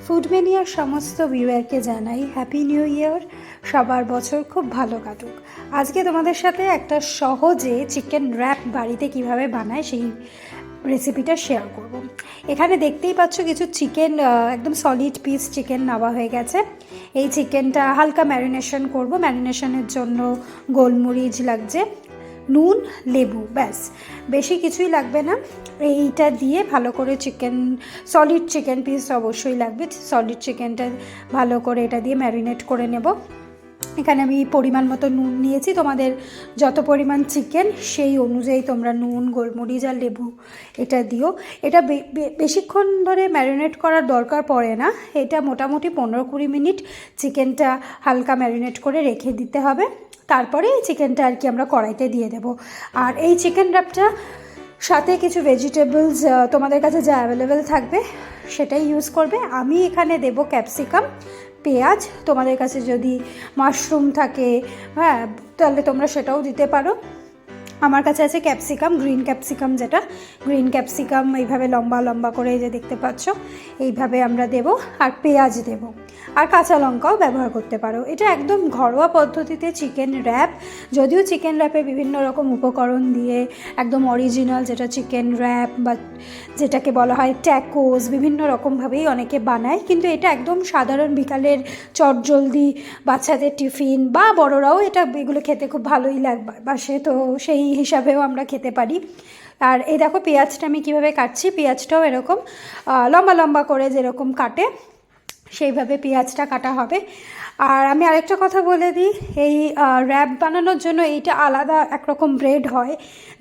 Food মেনিয়ার সমস্ত ভিউয়ারকে জানাই happy new year. সবার বছর খুব ভালো কাটুক। আজকে তোমাদের সাথে একটা সহজে চিকেন র্যাপ বাড়িতে কিভাবে বানায় সেই রেসিপিটা শেয়ার করব। এখানে দেখতেই পাচ্ছ কিছু চিকেন, একদম সলিড পিস চিকেন নেওয়া হয়ে গেছে। এই চিকেনটা হালকা ম্যারিনেশন করব। ম্যারিনেশনের জন্য গোলমরিচ লাগছে, নুন, লেবু, ব্যাস, বেশি কিছুই লাগবে না। এইটা দিয়ে ভালো করে সলিড চিকেন পিস অবশ্যই লাগবে। সলিড চিকেনটা ভালো করে এটা দিয়ে ম্যারিনেট করে নেব। এখানে আমি পরিমাণ মতো নুন নিয়েছি। তোমাদের যত পরিমাণ চিকেন সেই অনুযায়ী তোমরা নুন, গোলমরিচ আর লেবু এটা দিও। এটা বেশিক্ষণ ধরে ম্যারিনেট করার দরকার পড়ে না। এটা মোটামুটি 15-20 মিনিট চিকেনটা হালকা ম্যারিনেট করে রেখে দিতে হবে। তারপরে এই চিকেনটা আর কি আমরা কড়াইতে দিয়ে দেব। আর এই চিকেন র্যাপটা সাথে কিছু ভেজিটেবলস তোমাদের কাছে যা অ্যাভেলেবেল থাকবে সেটাই ইউজ করবে। আমি এখানে দেব ক্যাপসিকাম, পেঁয়াজ। তোমাদের কাছে যদি মাশরুম থাকে, হ্যাঁ, তাহলে তোমরা সেটাও দিতে পারো। আমার কাছে আছে ক্যাপসিকাম, গ্রিন ক্যাপসিকাম, যেটা গ্রিন ক্যাপসিকাম এইভাবে লম্বা লম্বা করে যে দেখতে পাচ্ছ এইভাবে আমরা দেব। আর পেঁয়াজ দেব, আর কাঁচা লঙ্কাও ব্যবহার করতে পারো। এটা একদম ঘরোয়া পদ্ধতিতে চিকেন র্যাপ। যদিও চিকেন র্যাপে বিভিন্ন রকম উপকরণ দিয়ে একদম অরিজিনাল যেটা চিকেন র্যাপ বা যেটাকে বলা হয় ট্যাকোস, বিভিন্ন রকমভাবেই অনেকে বানায়, কিন্তু এটা একদম সাধারণ বিকালের চটজলদি বাচ্চাদের টিফিন বা বড়রাও এগুলো খেতে খুব ভালোই বাসে, তো সেই হিসাবেও আমরা খেতে পারি। আর এই দেখো পেঁয়াজটা আমি কীভাবে কাটছি। পেঁয়াজটাও এরকম লম্বা লম্বা করে যেরকম কাটে সেইভাবে পেঁয়াজটা কাটা হবে। আর আমি আরেকটা কথা বলে দিই, এই র্যাপ বানানোর জন্য এইটা আলাদা একরকম ব্রেড হয়,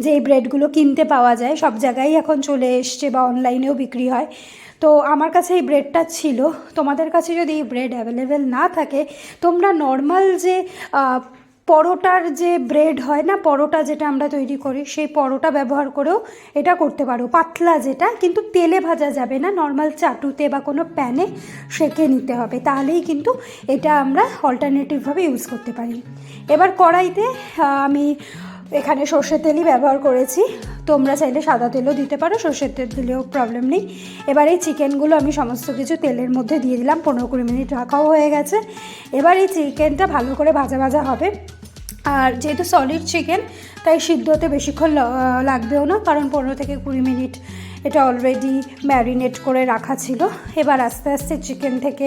যে এই ব্রেডগুলো কিনতে পাওয়া যায়, সব জায়গায় এখন চলে এসছে বা অনলাইনেও বিক্রি হয়। তো আমার কাছে এই ব্রেডটা ছিল। তোমাদের কাছে যদি এই ব্রেড অ্যাভেলেবেল না থাকে, তোমরা নর্মাল যে পরোটার যে ব্রেড হয় না, পরোটা যেটা আমরা তৈরি করি, সেই পরোটা ব্যবহার করেও এটা করতে পারো। পাতলা যেটা, কিন্তু তেলে ভাজা যাবে না, নর্মাল চাটুতে বা কোনো প্যানে সেঁকে নিতে হবে, তাহলেই কিন্তু এটা আমরা অল্টারনেটিভভাবে ইউজ করতে পারি। এবার কড়াইতে আমি এখানে সর্ষের তেলই ব্যবহার করেছি। তোমরা চাইলে সাদা তেলও দিতে পারো, সর্ষের তেল দিলেও প্রবলেম নেই। এবার এই চিকেনগুলো আমি সমস্ত কিছু তেলের মধ্যে দিয়ে দিলাম। 15-20 মিনিট রাখাও হয়ে গেছে। এবার এই চিকেনটা ভালো করে ভাজা ভাজা হবে। আর যেহেতু সলিড চিকেন, তাই সিদ্ধ হতে বেশিক্ষণ লাগবেও না, কারণ 15-20 মিনিট এটা অলরেডি ম্যারিনেট করে রাখা ছিল। এবার আস্তে আস্তে চিকেন থেকে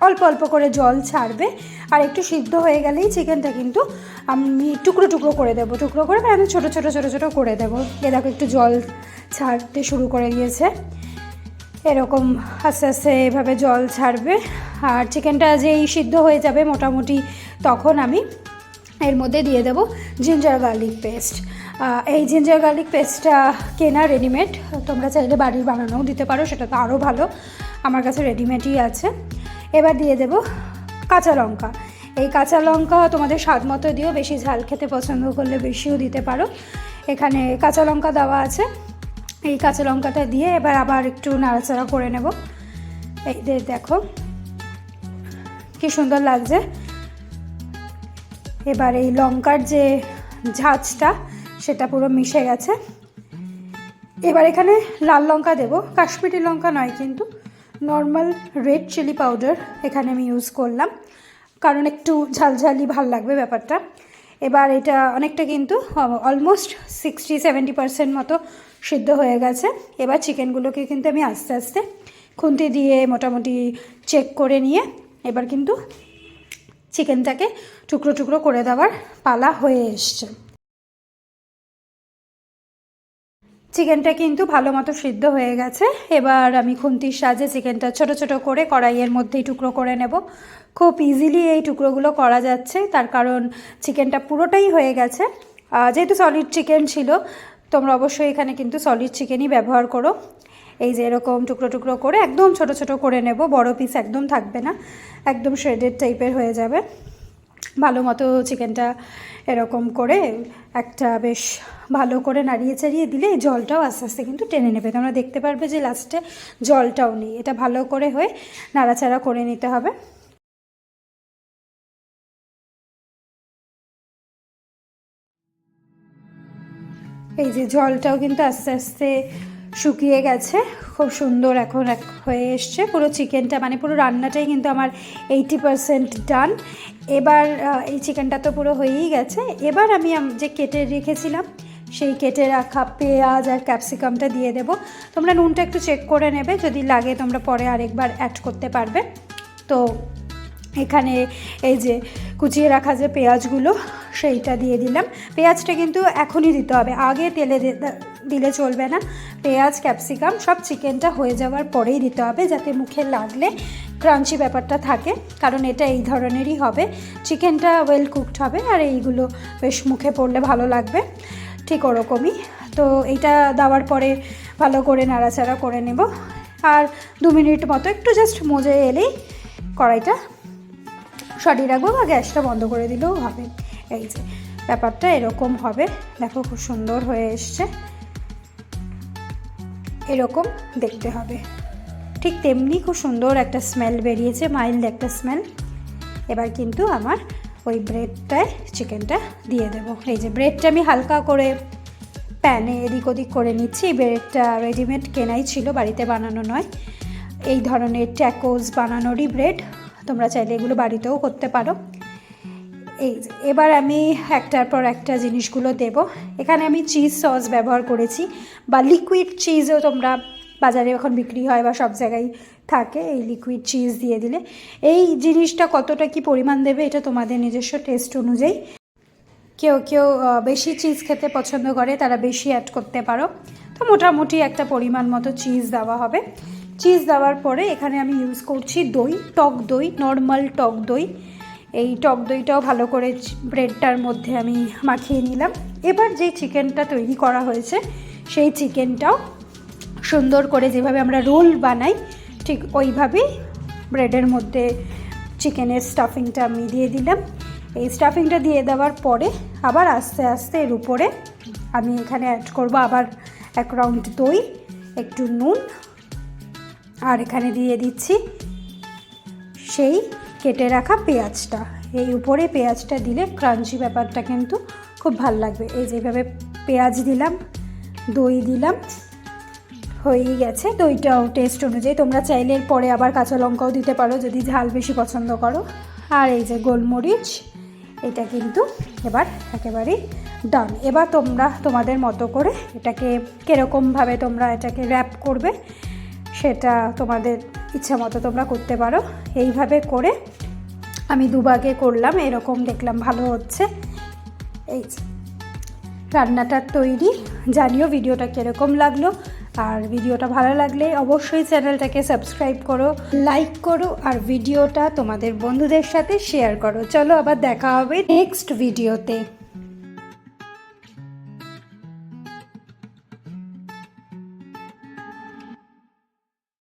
অল্প অল্প করে জল ছাড়বে। আর একটু সিদ্ধ হয়ে গেলেই চিকেনটা কিন্তু আমি টুকরো টুকরো করে দেবো। টুকরো করে আমি ছোটো ছোটো ছোটো ছোটো করে দেবো। এ দেখো একটু জল ছাড়তে শুরু করে দিয়েছে, এরকম আস্তে আস্তে এভাবে জল ছাড়বে। আর চিকেনটা যেই সিদ্ধ হয়ে যাবে মোটামুটি, তখন আমি এর মধ্যে দিয়ে দেবো জিঞ্জার গার্লিক পেস্ট। এই জিঞ্জার গার্লিক পেস্টটা কেনা রেডিমেড, তোমরা চাইলে বাড়ির বানানোও দিতে পারো, সেটা তো আরও ভালো। আমার কাছে রেডিমেডই আছে। এবার দিয়ে দেব কাঁচা লঙ্কা। এই কাঁচা লঙ্কা তোমাদের স্বাদ মতো দিও, বেশি ঝাল খেতে পছন্দ করলে বেশিও দিতে পারো। এখানে কাঁচা লঙ্কা দেওয়া আছে। এই কাঁচা লঙ্কাটা দিয়ে এবার আবার একটু নাড়াচাড়া করে নেব। এই দেখো কি সুন্দর লাগছে। এবার এই লঙ্কার যে ঝাঁঝটা সেটা পুরো মিশে গেছে। এবার এখানে লাল লঙ্কা দেব, কাশ্মীরি লঙ্কা নয়, কিন্তু নর্মাল রেড চিলি পাউডার এখানে আমি ইউজ করলাম, কারণ একটু ঝালঝালি ভাল লাগবে ব্যাপারটা। এবার এটা অনেকটা কিন্তু অলমোস্ট 60-70% মতো সিদ্ধ হয়ে গেছে। এবার চিকেনগুলোকে কিন্তু আমি আস্তে আস্তে খুন্তি দিয়ে মোটামুটি চেক করে নিয়ে এবার কিন্তু চিকেনটাকে টুকরো টুকরো করে দেওয়ার পালা হয়ে এসছে। চিকেনটা কিন্তু ভালো মতো সিদ্ধ হয়ে গেছে। এবার আমি খুন্তির সাহায্যে চিকেনটা ছোট ছোট করে কড়াইয়ের মধ্যেই টুকরো করে নেব। খুব ইজিলি এই টুকরোগুলো করা যাচ্ছে, তার কারণ চিকেনটা পুরোটাই হয়ে গেছে। যেহেতু সলিড চিকেন ছিল, তোমরা অবশ্যই এখানে কিন্তু সলিড চিকেনই ব্যবহার করো। এই যে এরকম টুকরো টুকরো করে একদম ছোট ছোট করে নেব, বড় পিস একদম থাকবে না, একদম শ্রেডেড টাইপের হয়ে যাবে। ভালো মতো চিকেনটা এরকম করে একটা বেশ ভালো করে নাড়িয়ে চাড়িয়ে দিলে জলটাও আস্তে আস্তে কিন্তু টেনে নেবে। তোমরা দেখতে পারবে যে লাস্টে জলটাও নেই। এটা ভালো করে হয়ে নাড়াচাড়া করে নিতে হবে। এই যে জলটাও কিন্তু আস্তে আস্তে শুকিয়ে গেছে, খুব সুন্দর এখন হয়ে এসছে পুরো চিকেনটা, মানে পুরো রান্নাটাই কিন্তু আমার 80% ডান। এবার এই চিকেনটা তো পুরো হয়েই গেছে। এবার আমি যে কেটে রেখেছিলাম সেই কেটে রাখা পেঁয়াজ আর ক্যাপসিকামটা দিয়ে দেব। তোমরা নুনটা একটু চেক করে নেবে, যদি লাগে তোমরা পরে আরেকবার অ্যাড করতে পারবে। তো এখানে এই যে কুচিয়ে রাখা যে পেঁয়াজগুলো সেইটা দিয়ে দিলাম। পেঁয়াজটা কিন্তু এখনই দিতে হবে, আগে তেলে দিলে চলবে না। পেঁয়াজ ক্যাপসিকাম সব চিকেনটা হয়ে যাওয়ার পরেই দিতে হবে, যাতে মুখে লাগলে ক্রাঞ্চি ব্যাপারটা থাকে, কারণ এটা এই ধরনেরই হবে। চিকেনটা ওয়েল কুকড হবে আর এইগুলো বেশ মুখে পড়লে ভালো লাগবে, ঠিক ওরকমই। তো এইটা দেওয়ার পরে ভালো করে নাড়াচাড়া করে নেব, আর 2 মিনিট মতো একটু জাস্ট মজে এলেই কড়াইটা সরিয়ে রাখবো বা গ্যাসটা বন্ধ করে দিলেও হবে। এই যে ব্যাপারটা এরকম হবে, দেখো খুব সুন্দর হয়ে এসছে, এরকম দেখতে হবে। ঠিক তেমনি খুব সুন্দর একটা স্মেল বেরিয়েছে, মাইল্ড একটা স্মেল। এবার কিন্তু আমার ওই ব্রেডটায় চিকেনটা দিয়ে দেব। এই যে ব্রেডটা আমি হালকা করে প্যানে এদিক ওদিক করে নিচ্ছি। ব্রেডটা রেডিমেড কেনাই ছিল, বাড়িতে বানানো নয়। এই ধরনের ট্যাকোস বানানোরই ব্রেড, তোমরা চাইলে এগুলো বাড়িতেও করতে পারো। এই এবার আমি একটার পর একটা জিনিসগুলো দেব। এখানে আমি চিজ সস ব্যবহার করেছি, বা লিকুইড চিজও তোমরা বাজারে এখন বিক্রি হয় বা সব জায়গায় থাকে। এই লিকুইড চিজ দিয়ে দিলে, এই জিনিসটা কতটা কি পরিমাণ দেবে এটা তোমাদের নিজস্ব টেস্ট অনুযায়ী। কেউ কেউ বেশি চিজ খেতে পছন্দ করে, তারা বেশি অ্যাড করতে পারো। তো মোটামুটি একটা পরিমাণ মতো চিজ দেওয়া হবে। চিজ দেওয়ার পরে এখানে আমি ইউজ করছি দই, টক দই, নর্মাল টক দই। এই টক দইটাও ভালো করে ব্রেডটার মধ্যে আমি মাখিয়ে নিলাম। এবার যে চিকেনটা তৈরি করা হয়েছে সেই চিকেনটাও সুন্দর করে, যেভাবে আমরা রোল বানাই ঠিক ওইভাবেই ব্রেডের মধ্যে চিকেনের স্টাফিংটা আমি দিয়ে দিলাম। এই স্টাফিংটা দিয়ে দেওয়ার পরে আবার আস্তে আস্তে এর উপরে আমি এখানে অ্যাড করব আবার 1 রাউন্ড দই, একটু নুন, আর এখানে দিয়ে দিচ্ছি সেই কেটে রাখা পেঁয়াজটা। এই উপরে পেঁয়াজটা দিলে ক্রাঞ্চি ব্যাপারটা কিন্তু খুব ভালো লাগবে। এই যেভাবে পেঁয়াজ দিলাম, দই দিলাম, হয়েই গেছে। দইটাও টেস্ট অনুযায়ী, তোমরা চাইলে পরে আবার কাঁচা লঙ্কাও দিতে পারো যদি ঝাল বেশি পছন্দ করো। আর এই যে গোলমরিচ, এটা কিন্তু এবার একেবারেই ডান। এবার তোমরা তোমাদের মতো করে এটাকে কীরকমভাবে তোমরা এটাকে র্যাপ করবে সেটা তোমাদের ইচ্ছা মতো তোমরা করতে পারো। এইভাবে করে আমি 2 ভাগে করলাম, এরকম দেখলাম ভালো হচ্ছে। এই রান্নাটা তৈরি। জানিও ভিডিওটা কীরকম লাগলো, আর ভিডিওটা ভালো লাগলে অবশ্যই চ্যানেলটাকে সাবস্ক্রাইব করো, লাইক করো, আর ভিডিওটা তোমাদের বন্ধুদের সাথে শেয়ার করো। চলো আবার দেখা হবে নেক্সট ভিডিওতে।